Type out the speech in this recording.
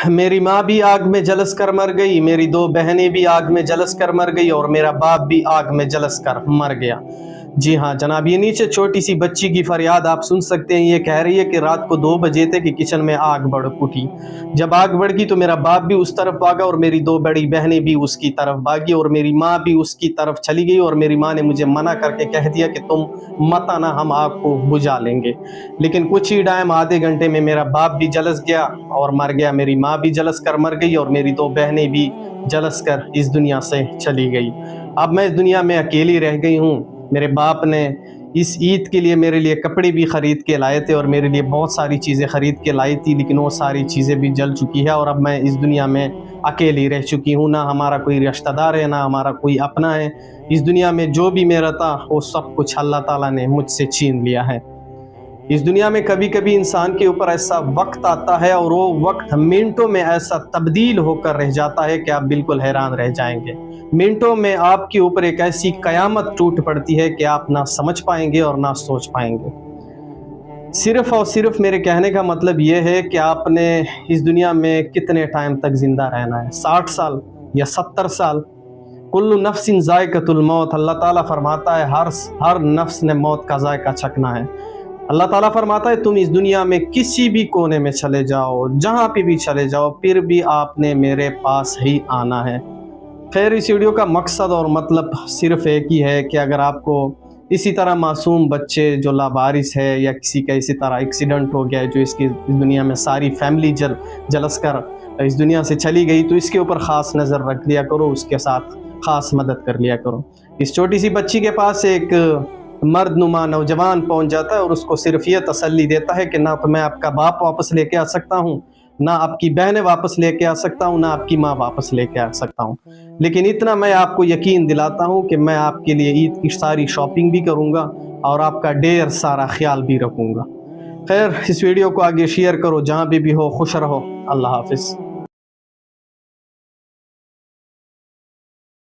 میری ماں بھی آگ میں جلس کر مر گئی، میری 2 بہنیں بھی آگ میں جلس کر مر گئی، اور میرا باپ بھی آگ میں جلس کر مر گیا۔ جی ہاں جناب، یہ نیچے چھوٹی سی بچی کی فریاد آپ سن سکتے ہیں۔ یہ کہہ رہی ہے کہ رات کو 2 بجے تھے کہ کچن میں آگ بڑھ اٹھی۔ جب آگ بڑھ گئی تو میرا باپ بھی اس طرف بھاگا، اور میری 2 بڑی بہنیں بھی اس کی طرف بھاگی، اور میری ماں بھی اس کی طرف چلی گئی، اور میری ماں نے مجھے منع کر کے کہہ دیا کہ تم مت آنا، ہم آگ کو بجھا لیں گے۔ لیکن کچھ ہی ٹائم، آدھے گھنٹے میں میرا باپ بھی جلس گیا اور مر گیا، میری ماں بھی جلس کر مر گئی، اور میری 2 بہنیں بھی جلس کر اس دنیا سے چلی گئی۔ اب میں اس دنیا میں اکیلی رہ گئی ہوں۔ میرے باپ نے اس عید کے لیے میرے لیے کپڑے بھی خرید کے لائے تھے، اور میرے لیے بہت ساری چیزیں خرید کے لائی تھی، لیکن وہ ساری چیزیں بھی جل چکی ہے، اور اب میں اس دنیا میں اکیلی رہ چکی ہوں۔ نہ ہمارا کوئی رشتہ دار ہے، نہ ہمارا کوئی اپنا ہے۔ اس دنیا میں جو بھی میرا تھا وہ سب کچھ اللہ تعالیٰ نے مجھ سے چھین لیا ہے۔ اس دنیا میں کبھی کبھی انسان کے اوپر ایسا وقت آتا ہے، اور وہ وقت منٹوں میں ایسا تبدیل ہو کر رہ جاتا ہے کہ آپ بالکل حیران رہ جائیں گے۔ منٹوں میں آپ کے اوپر ایک ایسی قیامت ٹوٹ پڑتی ہے کہ آپ نہ سمجھ پائیں گے اور نہ سوچ پائیں گے۔ صرف اور صرف میرے کہنے کا مطلب یہ ہے کہ آپ نے اس دنیا میں کتنے ٹائم تک زندہ رہنا ہے، 60 سال یا 70 سال؟ کل نفس ذائقۃ الموت، اللہ تعالیٰ فرماتا ہے ہر نفس نے موت کا ذائقہ چکھنا ہے۔ اللہ تعالیٰ فرماتا ہے تم اس دنیا میں کسی بھی کونے میں چلے جاؤ، جہاں پہ بھی چلے جاؤ، پھر بھی آپ نے میرے پاس ہی آنا ہے۔ خیر، اس ویڈیو کا مقصد اور مطلب صرف ایک ہی ہے کہ اگر آپ کو اسی طرح معصوم بچے جو لاوارث ہے، یا کسی کا اسی طرح ایکسیڈنٹ ہو گیا ہے جو اس کی دنیا میں ساری فیملی جلس کر اس دنیا سے چلی گئی، تو اس کے اوپر خاص نظر رکھ لیا کرو، اس کے ساتھ خاص مدد کر لیا کرو۔ اس چھوٹی سی بچی کے پاس ایک مرد نما نوجوان پہنچ جاتا ہے، اور اس کو صرف یہ تسلی دیتا ہے کہ نہ تو میں آپ کا باپ واپس لے کے آ سکتا ہوں، نہ آپ کی بہنیں واپس لے کے آ سکتا ہوں، نہ آپ کی ماں واپس لے کے آ سکتا ہوں، لیکن اتنا میں آپ کو یقین دلاتا ہوں کہ میں آپ کے لیے عید کی ساری شاپنگ بھی کروں گا، اور آپ کا ڈھیر سارا خیال بھی رکھوں گا۔ خیر، اس ویڈیو کو آگے شیئر کرو، جہاں بھی ہو خوش رہو، اللہ حافظ۔